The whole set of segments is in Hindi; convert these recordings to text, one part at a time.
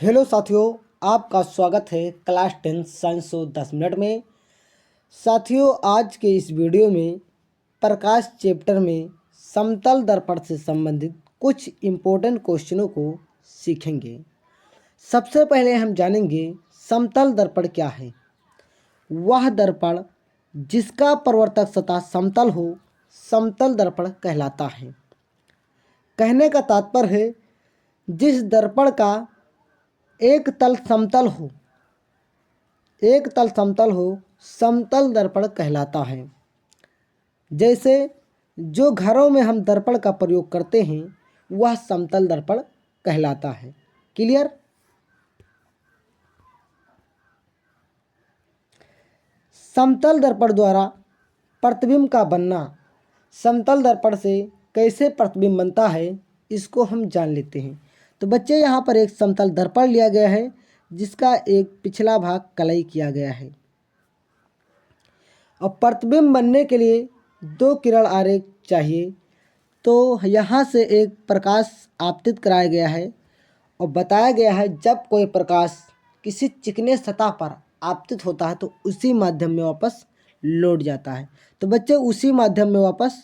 हेलो साथियों, आपका स्वागत है क्लास 10 साइंस 10 मिनट में। साथियों, आज के इस वीडियो में प्रकाश चैप्टर में समतल दर्पण से संबंधित कुछ इम्पोर्टेंट क्वेश्चनों को सीखेंगे। सबसे पहले हम जानेंगे समतल दर्पण क्या है। वह दर्पण जिसका परावर्तक सतह समतल हो समतल दर्पण कहलाता है। कहने का तात्पर्य है जिस दर्पण का एक तल समतल हो समतल दर्पण कहलाता है। जैसे जो घरों में हम दर्पण का प्रयोग करते हैं वह समतल दर्पण कहलाता है। क्लियर। समतल दर्पण द्वारा प्रतिबिंब का बनना। समतल दर्पण से कैसे प्रतिबिंब बनता है इसको हम जान लेते हैं। तो बच्चे, यहाँ पर एक समतल दर्पण लिया गया है जिसका एक पिछला भाग कलई किया गया है और प्रतिबिंब बनने के लिए दो किरण आरेख चाहिए। तो यहाँ से एक प्रकाश आपतित कराया गया है और बताया गया है जब कोई प्रकाश किसी चिकने सतह पर आपतित होता है तो उसी माध्यम में वापस लौट जाता है। तो बच्चे, उसी माध्यम में वापस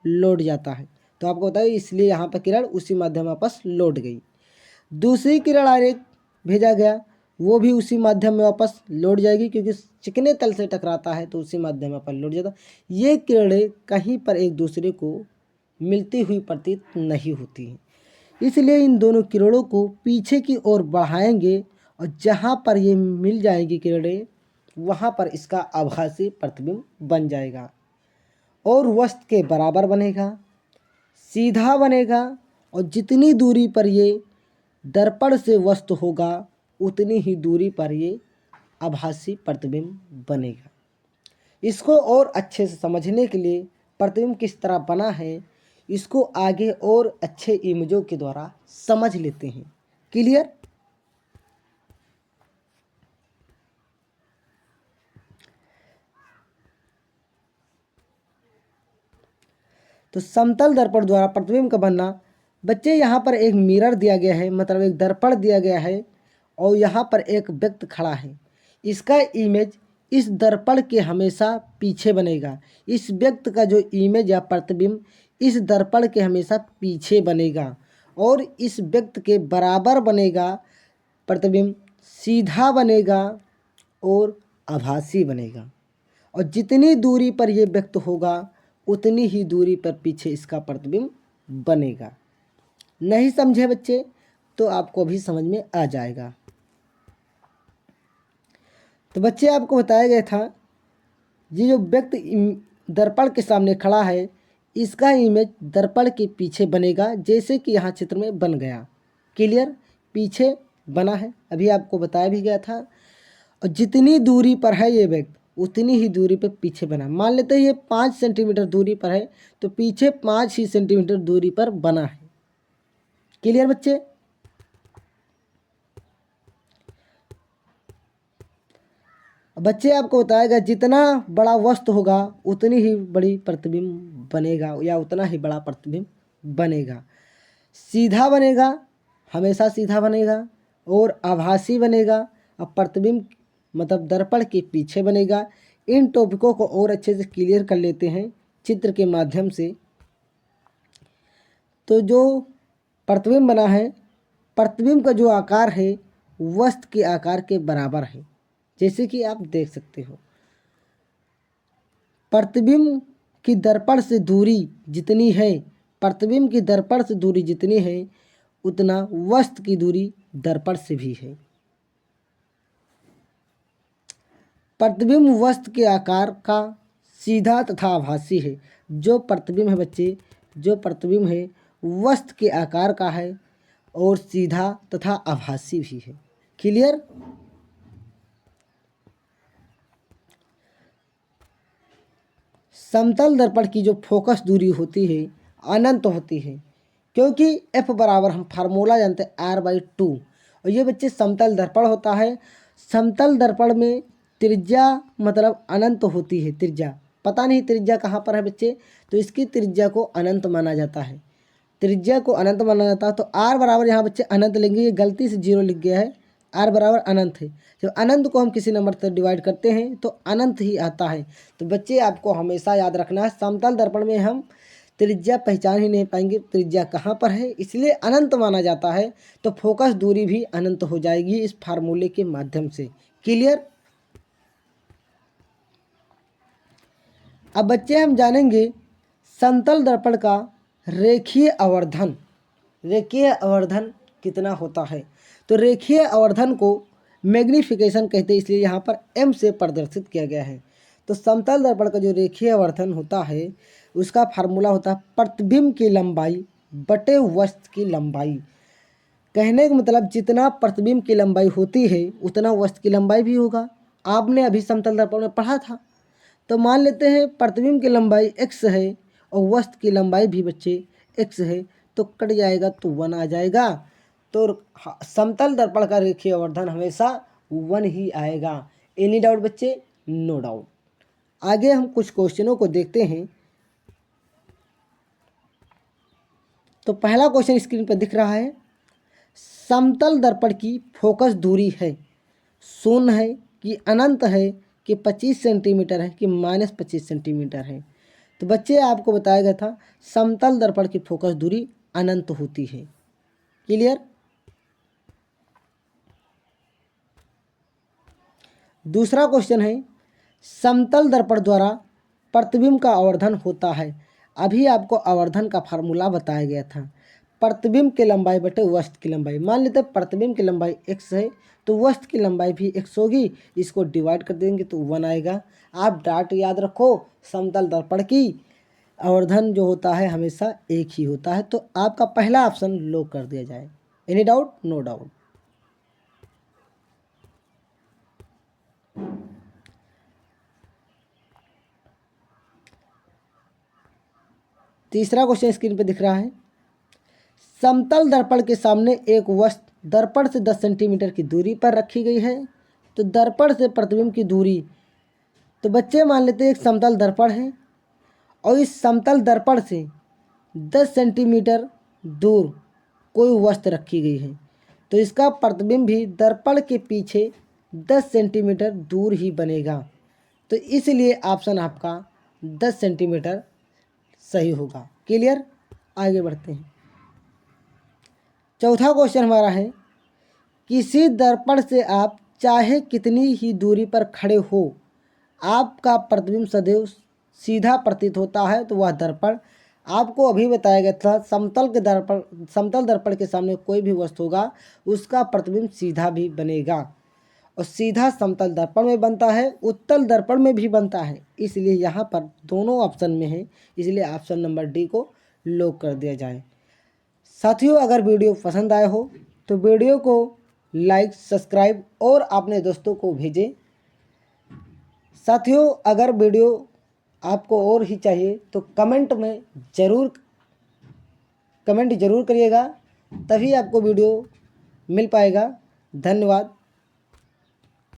लौट जाता है। तो आपको बताइए, इसलिए यहाँ पर किरण उसी माध्यम में वापस लौट गई। दूसरी किरण आरेख भेजा गया, वो भी उसी माध्यम में वापस लौट जाएगी क्योंकि चिकने तल से टकराता है तो उसी माध्यम में वापस लौट जाता है। ये किरणें कहीं पर एक दूसरे को मिलती हुई प्रतीत नहीं होती हैं, इसलिए इन दोनों किरणों को पीछे की ओर बढ़ाएंगे और जहाँ पर ये मिल जाएगी किरणें वहाँ पर इसका आभासी प्रतिबिंब बन जाएगा और वस्तु के बराबर बनेगा, सीधा बनेगा और जितनी दूरी पर ये दर्पण से वस्तु होगा उतनी ही दूरी पर ये आभासी प्रतिबिंब बनेगा। इसको और अच्छे से समझने के लिए प्रतिबिंब किस तरह बना है इसको आगे और अच्छे इमेजों के द्वारा समझ लेते हैं। क्लियर। तो समतल दर्पण द्वारा प्रतिबिंब का बनना। बच्चे, यहाँ पर एक मिरर दिया गया है, मतलब एक दर्पण दिया गया है और यहाँ पर एक व्यक्ति खड़ा है। इसका इमेज इस दर्पण के हमेशा पीछे बनेगा। इस व्यक्ति का जो इमेज या प्रतिबिंब इस दर्पण के हमेशा पीछे बनेगा और इस व्यक्ति के बराबर बनेगा प्रतिबिंब, सीधा बनेगा और आभासी बनेगा। और जितनी दूरी पर यह व्यक्त होगा उतनी ही दूरी पर पीछे इसका प्रतिबिंब बनेगा। नहीं समझे बच्चे तो आपको भी समझ में आ जाएगा। तो बच्चे, आपको बताया गया था ये जो व्यक्ति दर्पण के सामने खड़ा है इसका इमेज दर्पण के पीछे बनेगा, जैसे कि यहाँ चित्र में बन गया। क्लियर। पीछे बना है, अभी आपको बताया भी गया था। और जितनी दूरी पर है ये व्यक्ति उतनी ही दूरी पर पीछे बना। मान लेते हैं ये 5 सेंटीमीटर दूरी पर है तो पीछे 5 ही सेंटीमीटर दूरी पर बना है। क्लियर बच्चे। बच्चे, आपको बताया गया जितना बड़ा वस्तु होगा उतनी ही बड़ी प्रतिबिंब बनेगा या उतना ही बड़ा प्रतिबिंब बनेगा। सीधा बनेगा, हमेशा सीधा बनेगा और आभासी बनेगा और प्रतिबिंब मतलब दर्पण के पीछे बनेगा। इन टॉपिकों को और अच्छे से क्लियर कर लेते हैं चित्र के माध्यम से। तो जो प्रतिबिंब बना है, प्रतिबिंब का जो आकार है वस्तु के आकार के बराबर है, जैसे कि आप देख सकते हो। प्रतिबिंब की दर्पण से दूरी जितनी है, प्रतिबिंब की दर्पण से दूरी जितनी है उतना वस्तु की दूरी दर्पण से भी है। प्रतिबिंब वस्तु के आकार का सीधा तथा आभासी है। जो प्रतिबिंब है बच्चे, जो प्रतिबिंब है वस्तु के आकार का है और सीधा तथा आभासी भी है। क्लियर। समतल दर्पण की जो फोकस दूरी होती है अनंत होती है, क्योंकि F बराबर हम फार्मूला जानते हैं R/2। और ये बच्चे समतल दर्पण होता है। समतल दर्पण में त्रिज्या मतलब अनंत होती है। त्रिज्या पता नहीं त्रिज्या कहाँ पर है बच्चे, तो इसकी त्रिज्या को अनंत माना जाता है। त्रिज्या को अनंत माना जाता है। तो आर बराबर यहाँ बच्चे अनंत लेंगे, ये गलती से 0 लिख गया है, आर बराबर अनंत है। जब अनंत को हम किसी नंबर से डिवाइड करते हैं तो अनंत ही आता है। तो बच्चे आपको हमेशा याद रखना है, समतल दर्पण में हम त्रिज्या पहचान ही नहीं पाएंगे त्रिज्या कहाँ पर है, इसलिए अनंत माना जाता है। तो फोकस दूरी भी अनंत हो जाएगी इस फार्मूले के माध्यम से। क्लियर। अब बच्चे हम जानेंगे समतल दर्पण का रेखीय आवर्धन। रेखीय आवर्धन कितना होता है? तो रेखीय आवर्धन को मैग्नीफिकेशन कहते हैं, इसलिए यहाँ पर m से प्रदर्शित किया गया है। तो समतल दर्पण का जो रेखीय आवर्धन होता है उसका फार्मूला होता है प्रतिबिंब की लंबाई बटे वस्तु की लंबाई। कहने का मतलब जितना प्रतिबिंब की लंबाई होती है उतना वस्तु की लंबाई भी होगा। आपने अभी समतल दर्पण में पढ़ा था। तो मान लेते हैं प्रतिबिंब की लंबाई x है और वस्तु की लंबाई भी बच्चे x है, तो कट जाएगा तो 1 आ जाएगा। तो समतल दर्पण का रेखीय आवर्धन हमेशा 1 ही आएगा। एनी डाउट बच्चे? No doubt. आगे हम कुछ क्वेश्चनों को देखते हैं। तो पहला क्वेश्चन स्क्रीन पर दिख रहा है, समतल दर्पण की फोकस दूरी है 0 है कि अनंत है कि 25 सेंटीमीटर है कि -25 सेंटीमीटर है। तो बच्चे आपको बताया गया था समतल दर्पण की फोकस दूरी अनंत होती है। क्लियर। दूसरा क्वेश्चन है, समतल दर्पण द्वारा प्रतिबिंब का आवर्धन होता है। अभी आपको आवर्धन का फार्मूला बताया गया था, प्रतिबिंब की लंबाई बटे वस्तु की लंबाई। मान लेते हैं प्रतिबिंब की लंबाई x है तो वस्तु की लंबाई भी x होगी, इसको डिवाइड कर देंगे तो 1 आएगा। आप डाट याद रखो, समतल दर्पण की आवर्धन जो होता है हमेशा एक ही होता है। तो आपका पहला ऑप्शन लॉक कर दिया जाए। Any doubt? No doubt. तीसरा क्वेश्चन स्क्रीन पे दिख रहा है, समतल दर्पण के सामने एक वस्तु दर्पण से 10 सेंटीमीटर की दूरी पर रखी गई है। तो दर्पण से प्रतिबिंब की दूरी, तो बच्चे मान लेते हैं एक समतल दर्पण है और इस समतल दर्पण से 10 सेंटीमीटर दूर कोई वस्तु रखी गई है, तो इसका प्रतिबिंब भी दर्पण के पीछे 10 सेंटीमीटर दूर ही बनेगा। तो इसलिए ऑप्शन आपका 10 सेंटीमीटर सही होगा। क्लियर। आगे बढ़ते हैं। चौथा क्वेश्चन हमारा है, किसी दर्पण से आप चाहे कितनी ही दूरी पर खड़े हो आपका प्रतिबिंब सदैव सीधा प्रतीत होता है। तो वह दर्पण आपको अभी बताया गया था, समतल दर्पण के सामने कोई भी वस्तु होगा उसका प्रतिबिंब सीधा भी बनेगा, और सीधा समतल दर्पण में बनता है, उत्तल दर्पण में भी बनता है। इसलिए यहाँ पर दोनों ऑप्शन में है, इसलिए ऑप्शन नंबर डी को लॉक कर दिया जाए। साथियों, अगर वीडियो पसंद आया हो तो वीडियो को लाइक, सब्सक्राइब और अपने दोस्तों को भेजें। साथियों, अगर वीडियो आपको और ही चाहिए तो कमेंट ज़रूर करिएगा, तभी आपको वीडियो मिल पाएगा। धन्यवाद।